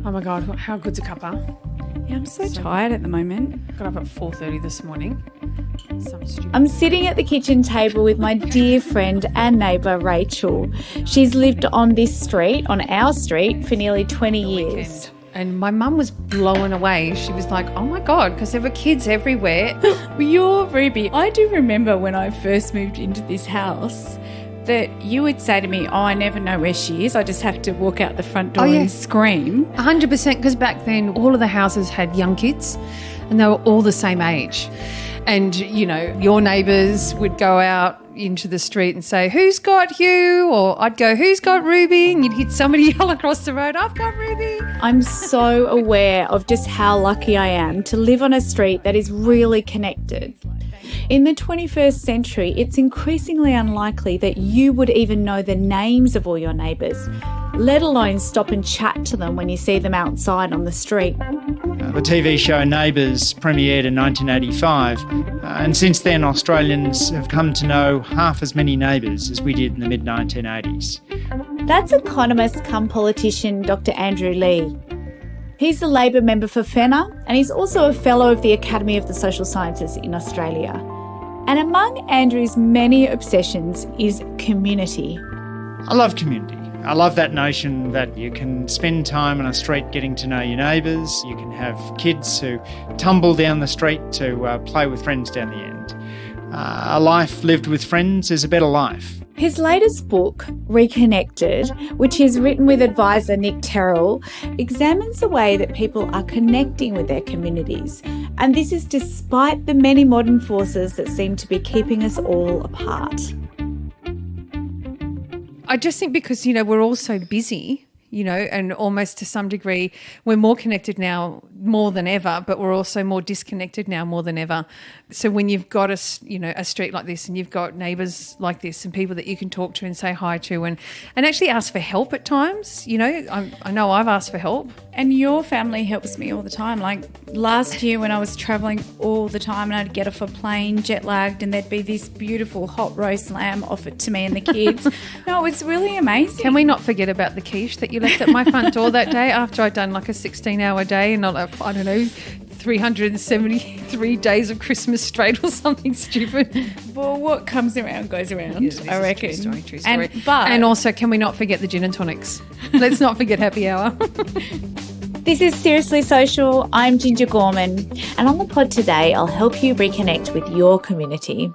Oh my God, how good's a cuppa? Yeah, I'm so tired at the moment. Got up at 4:30 this morning. I'm sitting at the kitchen table with my dear friend and neighbour, Rachel. She's lived on this street, on our street, for nearly 20 years. And my mum was blown away. She was like, oh my God, because there were kids everywhere. Well, you're Ruby. I do remember when I first moved into this house that you would say to me, oh, I never know where she is. I just have to walk out the front door and scream. 100%, because back then all of the houses had young kids and they were all the same age. And, you know, your neighbours would go out into the street and say, who's got Hugh? Or I'd go, who's got Ruby? And you'd hit somebody yell across the road, I've got Ruby. I'm so aware of just how lucky I am to live on a street that is really connected. In the 21st century, it's increasingly unlikely that you would even know the names of all your neighbours, let alone stop and chat to them when you see them outside on the street. The TV show Neighbours premiered in 1985, and since then Australians have come to know half as many neighbours as we did in the mid-1980s. That's economist cum politician Dr. Andrew Leigh. He's the Labor member for Fenner, and he's also a fellow of the Academy of the Social Sciences in Australia. And among Andrew's many obsessions is community. I love community. I love that notion that you can spend time on a street getting to know your neighbours. You can have kids who tumble down the street to play with friends down the end. A life lived with friends is a better life. His latest book, Reconnected, which he's written with advisor Nick Terrell, examines the way that people are connecting with their communities. And this is despite the many modern forces that seem to be keeping us all apart. I just think because, you know, we're all so busy, you know, and almost to some degree we're more connected now more than ever, but we're also more disconnected now more than ever. So when you've got a street like this and you've got neighbours like this and people that you can talk to and say hi to and actually ask for help at times, you know, I know I've asked for help. And your family helps me all the time. Like last year when I was travelling all the time and I'd get off a plane jet lagged and there'd be this beautiful hot roast lamb offered to me and the kids. No, it was really amazing. Can we not forget about the quiche that you left at my front door that day after I'd done like a 16-hour day and I don't know, 373 days of Christmas straight or something stupid. Well, what comes around goes around, I reckon. True story. And also, can we not forget the gin and tonics? Let's not forget happy hour. This is Seriously Social. I'm Ginger Gorman. And on the pod today, I'll help you reconnect with your community.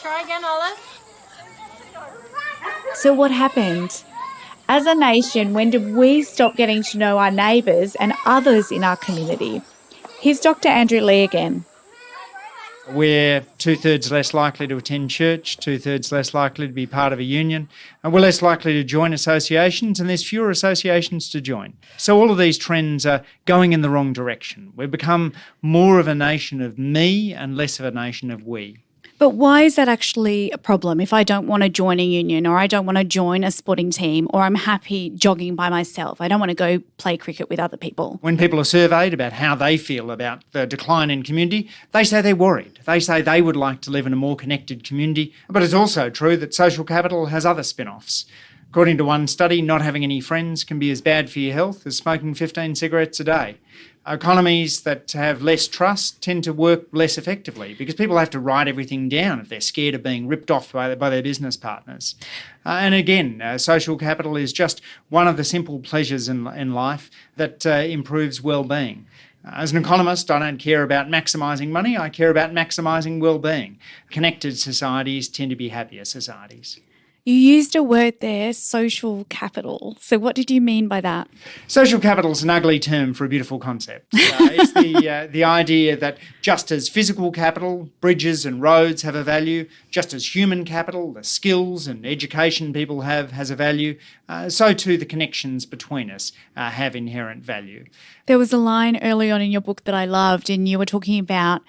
Try again, Olive. So what happened? As a nation, when did we stop getting to know our neighbours and others in our community? Here's Dr. Andrew Leigh again. We're 2/3 less likely to attend church, 2/3 less likely to be part of a union, and we're less likely to join associations, and there's fewer associations to join. So all of these trends are going in the wrong direction. We've become more of a nation of me and less of a nation of we. But why is that actually a problem if I don't want to join a union or I don't want to join a sporting team or I'm happy jogging by myself? I don't want to go play cricket with other people. When people are surveyed about how they feel about the decline in community, they say they're worried. They say they would like to live in a more connected community. But it's also true that social capital has other spin-offs. According to one study, not having any friends can be as bad for your health as smoking 15 cigarettes a day. Economies that have less trust tend to work less effectively because people have to write everything down if they're scared of being ripped off by their business partners. And again, social capital is just one of the simple pleasures in life that improves well-being. As an economist, I don't care about maximising money, I care about maximising well-being. Connected societies tend to be happier societies. You used a word there, social capital. So what did you mean by that? Social capital is an ugly term for a beautiful concept. It's the idea that just as physical capital, bridges and roads have a value, just as human capital, the skills and education people have has a value, so too the connections between us have inherent value. There was a line early on in your book that I loved, and you were talking about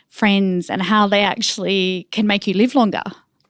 friends and how they actually can make you live longer.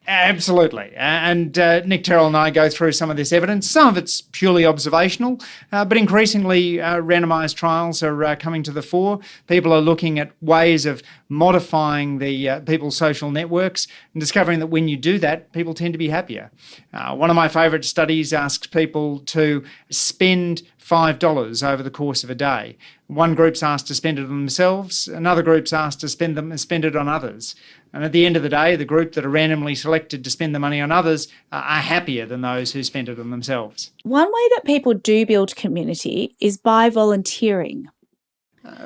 Absolutely. And Nick Terrell and I go through some of this evidence. Some of it's purely observational, but increasingly randomised trials are coming to the fore. People are looking at ways of modifying the people's social networks and discovering that when you do that, people tend to be happier. One of my favourite studies asks people to spend $5 over the course of a day. One group's asked to spend it on themselves, another group's asked to spend it on others. And at the end of the day, the group that are randomly selected to spend the money on others are happier than those who spent it on themselves. One way that people do build community is by volunteering.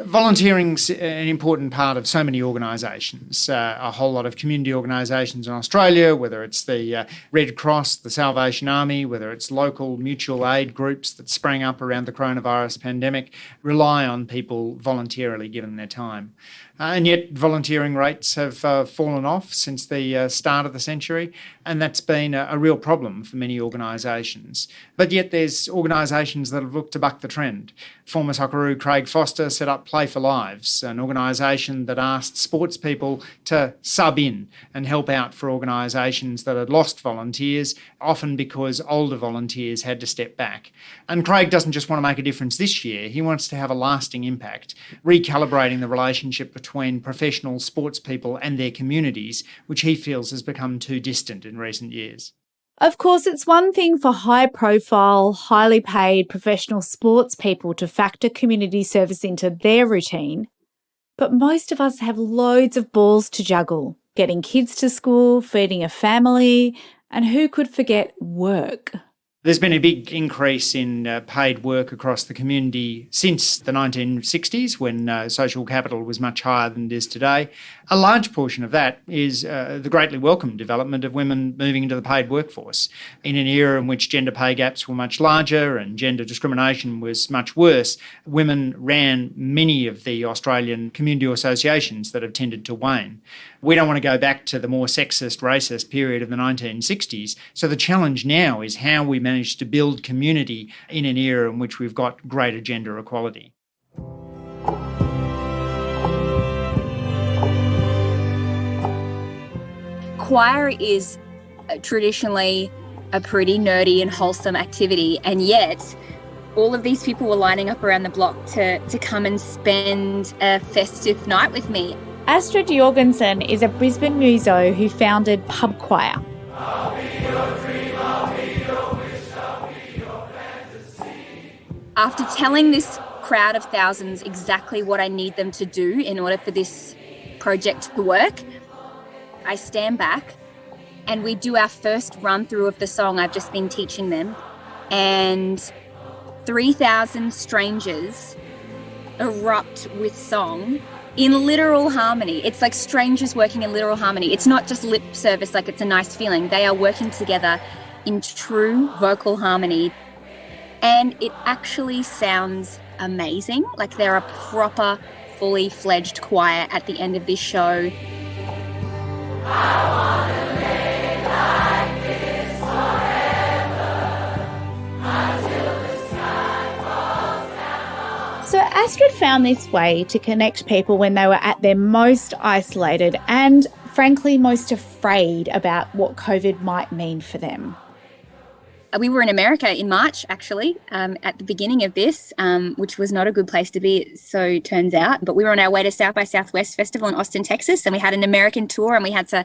Volunteering's an important part of so many organisations. A whole lot of community organisations in Australia, whether it's the Red Cross, the Salvation Army, whether it's local mutual aid groups that sprang up around the coronavirus pandemic, rely on people voluntarily giving their time. And yet volunteering rates have fallen off since the start of the century, and that's been a real problem for many organisations. But yet there's organisations that have looked to buck the trend. Former Socceroo Craig Foster set up Play for Lives, an organisation that asked sports people to sub in and help out for organisations that had lost volunteers, often because older volunteers had to step back. And Craig doesn't just want to make a difference this year, he wants to have a lasting impact, recalibrating the relationship between professional sports people and their communities, which he feels has become too distant in recent years. Of course, it's one thing for high-profile, highly paid professional sports people to factor community service into their routine, but most of us have loads of balls to juggle, getting kids to school, feeding a family, and who could forget work? There's been a big increase in paid work across the community since the 1960s, when social capital was much higher than it is today. A large portion of that is the greatly welcome development of women moving into the paid workforce. In an era in which gender pay gaps were much larger and gender discrimination was much worse, women ran many of the Australian community associations that have tended to wane. We don't want to go back to the more sexist, racist period of the 1960s. So the challenge now is how we manage to build community in an era in which we've got greater gender equality. Choir is traditionally a pretty nerdy and wholesome activity, and yet all of these people were lining up around the block to come and spend a festive night with me. Astrid Jorgensen is a Brisbane muso who founded Pub Choir. After telling this crowd of thousands exactly what I need them to do in order for this project to work, I stand back and we do our first run through of the song I've just been teaching them, and 3,000 strangers erupt with song in literal harmony. It's like strangers working in literal harmony. It's not just lip service like it's a nice feeling. They are working together in true vocal harmony, and it actually sounds amazing. Like they're a proper, fully fledged choir at the end of this show. So Astrid found this way to connect people when they were at their most isolated and, frankly, most afraid about what COVID might mean for them. We were in America in March, actually, at the beginning of this, which was not a good place to be, so it turns out. But we were on our way to South by Southwest Festival in Austin, Texas, and we had an American tour, and we had to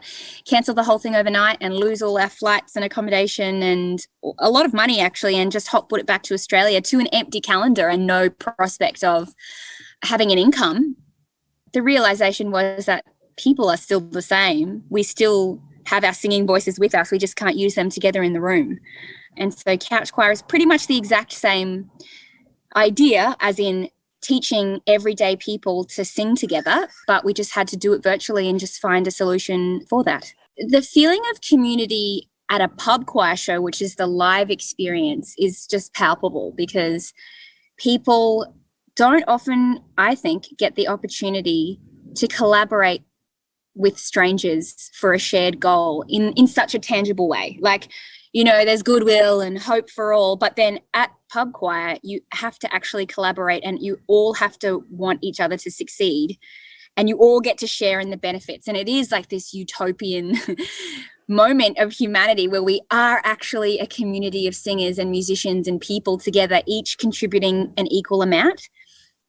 cancel the whole thing overnight and lose all our flights and accommodation and a lot of money, actually, and just hot put it back to Australia to an empty calendar and no prospect of having an income. The realisation was that people are still the same. We still have our singing voices with us. We just can't use them together in the room. And so couch choir is pretty much the exact same idea as in teaching everyday people to sing together, but we just had to do it virtually and just find a solution for that. The feeling of community at a pub choir show, which is the live experience, is just palpable because people don't often, I think, get the opportunity to collaborate with strangers for a shared goal in such a tangible way. Like, you know, there's goodwill and hope for all, but then at pub choir, you have to actually collaborate and you all have to want each other to succeed and you all get to share in the benefits. And it is like this utopian moment of humanity where we are actually a community of singers and musicians and people together, each contributing an equal amount.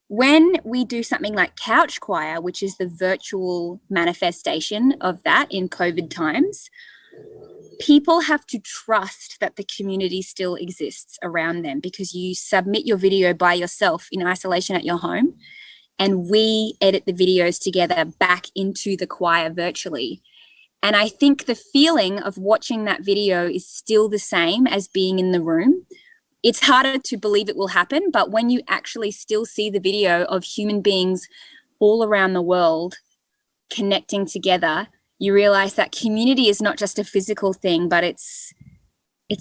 When we do something like couch choir, which is the virtual manifestation of that in COVID times, people have to trust that the community still exists around them because you submit your video by yourself in isolation at your home and we edit the videos together back into the choir virtually. And I think the feeling of watching that video is still the same as being in the room. It's harder to believe it will happen, but when you actually still see the video of human beings all around the world connecting together, you realize that community is not just a physical thing, but it's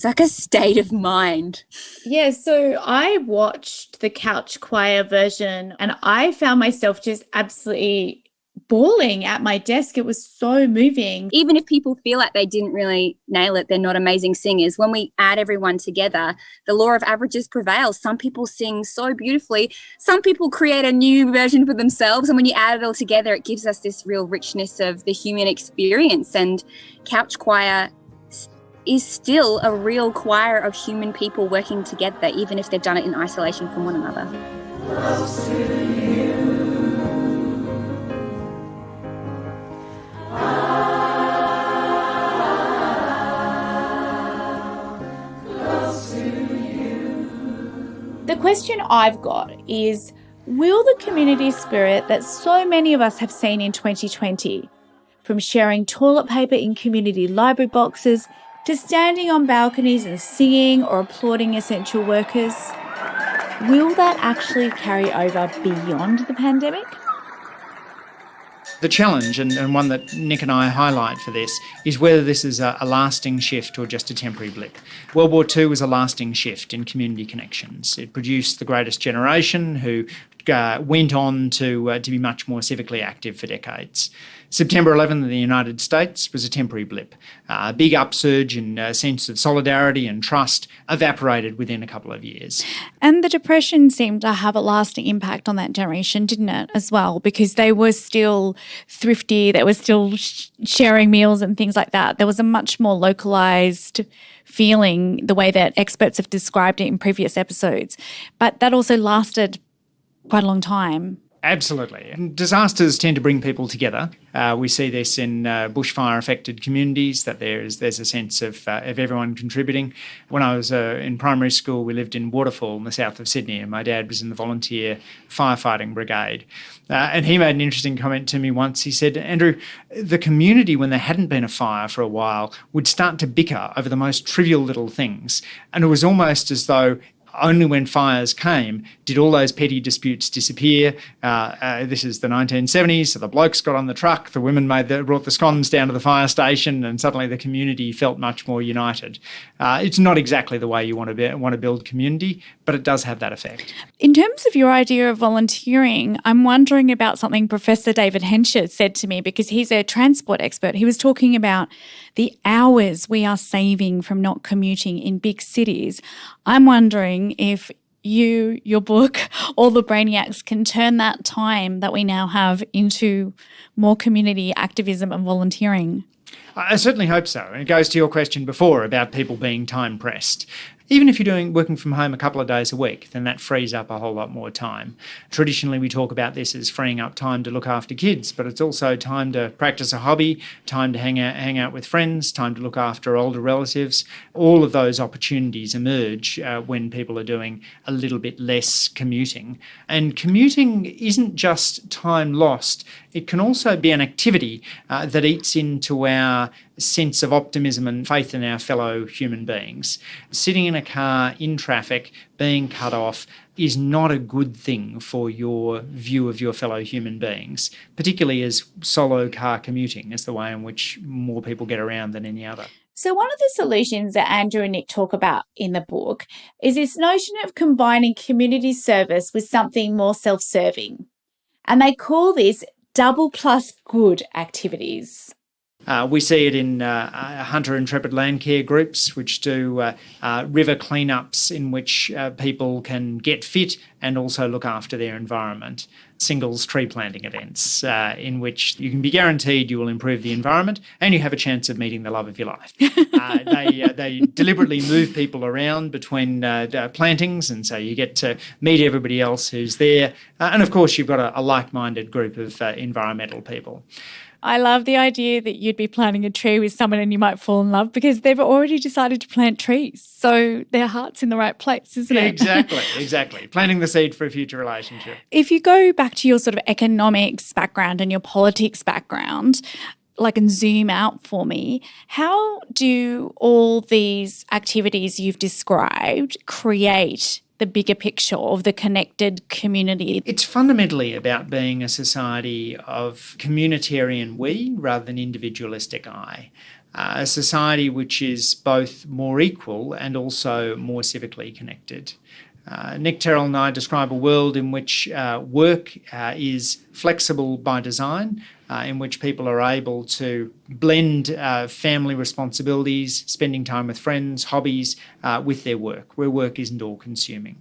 like a state of mind. Yeah, so I watched the couch choir version and I found myself just absolutely bawling at my desk. It was so moving. Even if people feel like they didn't really nail it, they're not amazing singers. When we add everyone together, the law of averages prevails. Some people sing so beautifully. Some people create a new version for themselves. And when you add it all together, it gives us this real richness of the human experience. And couch choir is still a real choir of human people working together, even if they've done it in isolation from one another. Close to you. The question I've got is, will the community spirit that so many of us have seen in 2020, from sharing toilet paper in community library boxes to standing on balconies and singing or applauding essential workers, will that actually carry over beyond the pandemic? The challenge, and one that Nick and I highlight for this, is whether this is a lasting shift or just a temporary blip. World War II was a lasting shift in community connections. It produced the greatest generation who went on to be much more civically active for decades. September 11 in the United States was a temporary blip. A big upsurge in a sense of solidarity and trust evaporated within a couple of years. And the Depression seemed to have a lasting impact on that generation, didn't it, as well? Because they were still thrifty, they were still sharing meals and things like that. There was a much more localised feeling, the way that experts have described it in previous episodes. But that also lasted quite a long time. Absolutely. And disasters tend to bring people together. We see this in bushfire-affected communities, that there's a sense of everyone contributing. When I was in primary school, we lived in Waterfall in the south of Sydney, and my dad was in the volunteer firefighting brigade. And he made an interesting comment to me once. He said, Andrew, the community, when there hadn't been a fire for a while, would start to bicker over the most trivial little things. And it was almost as though only when fires came did all those petty disputes disappear. This is the 1970s, so the blokes got on the truck, the women brought the scones down to the fire station, and suddenly the community felt much more united. It's not exactly the way you want to build community, but it does have that effect. In terms of your idea of volunteering, I'm wondering about something Professor David Hensher said to me, because he's a transport expert. He was talking about the hours we are saving from not commuting in big cities. I'm wondering if your book, All the Brainiacs, can turn that time that we now have into more community activism and volunteering. I certainly hope so. And it goes to your question before about people being time pressed. Even if you're working from home a couple of days a week, then that frees up a whole lot more time. Traditionally, we talk about this as freeing up time to look after kids, but it's also time to practice a hobby, time to hang out with friends, time to look after older relatives. All of those opportunities emerge when people are doing a little bit less commuting. And commuting isn't just time lost. It can also be an activity that eats into our sense of optimism and faith in our fellow human beings. Sitting in a car in traffic, being cut off, is not a good thing for your view of your fellow human beings, particularly as solo car commuting is the way in which more people get around than any other. So one of the solutions that Andrew and Nick talk about in the book is this notion of combining community service with something more self-serving. And they call this double plus good activities. We see it in Hunter Intrepid Land Care groups, which do river cleanups in which people can get fit and also look after their environment. Singles tree planting events in which you can be guaranteed you will improve the environment and you have a chance of meeting the love of your life. They deliberately move people around between plantings, and so you get to meet everybody else who's there. And of course, you've got a like-minded group of environmental people. I love the idea that you'd be planting a tree with someone and you might fall in love because they've already decided to plant trees. So their heart's in the right place, isn't it? Exactly. Planting the seed for a future relationship. If you go back to your sort of economics background and your politics background, and zoom out for me, how do all these activities you've described create the bigger picture of the connected community? It's fundamentally about being a society of communitarian we rather than individualistic I. A society which is both more equal and also more civically connected. Nick, Terrell and I describe a world in which work is flexible by design, in which people are able to blend family responsibilities, spending time with friends, hobbies, with their work, where work isn't all-consuming.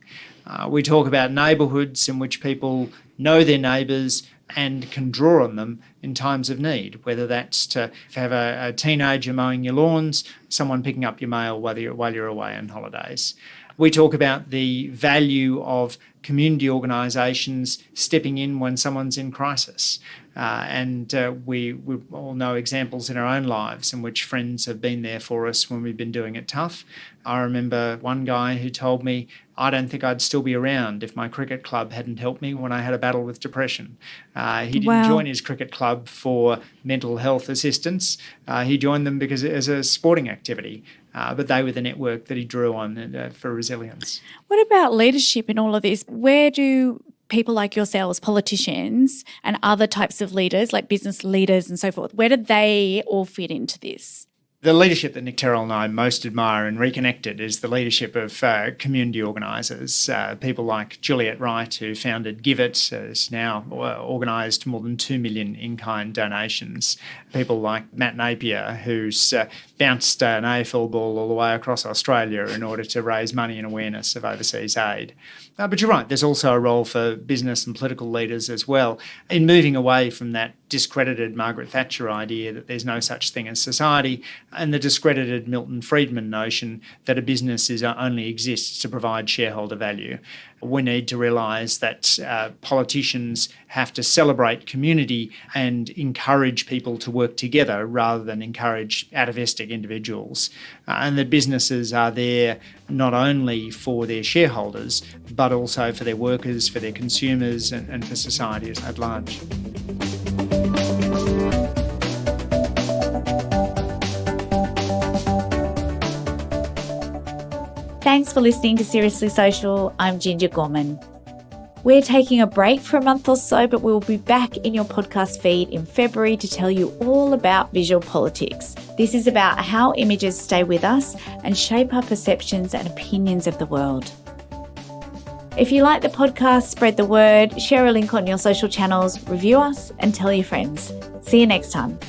We talk about neighbourhoods in which people know their neighbours and can draw on them in times of need, whether that's to have a teenager mowing your lawns, someone picking up your mail while you're away on holidays. We talk about the value of community organisations stepping in when someone's in crisis. We all know examples in our own lives in which friends have been there for us when we've been doing it tough. I remember one guy who told me, I don't think I'd still be around if my cricket club hadn't helped me when I had a battle with depression. He didn't join his cricket club for mental health assistance. He joined them because as a sporting activity. But they were the network that he drew on for resilience. What about leadership in all of this? Where do people like yourselves, politicians and other types of leaders like business leaders and so forth, where do they all fit into this? The leadership that Nick Terrell and I most admire and reconnected is the leadership of community organisers. People like Juliet Wright, who founded Give It, has now organised more than 2 million in-kind donations. People like Matt Napier, who's bounced an AFL ball all the way across Australia in order to raise money and awareness of overseas aid. But you're right, there's also a role for business and political leaders as well in moving away from that discredited Margaret Thatcher idea that there's no such thing as society and the discredited Milton Friedman notion that a business only exists to provide shareholder value. We need to realise that politicians have to celebrate community and encourage people to work together rather than encourage atavistic individuals. And that businesses are there not only for their shareholders, but also for their workers, for their consumers and for society at large. Thanks for listening to Seriously Social. I'm Ginger Gorman. We're taking a break for a month or so, but we'll be back in your podcast feed in February to tell you all about visual politics. This is about how images stay with us and shape our perceptions and opinions of the world. If you like the podcast, spread the word, share a link on your social channels, review us, and tell your friends. See you next time.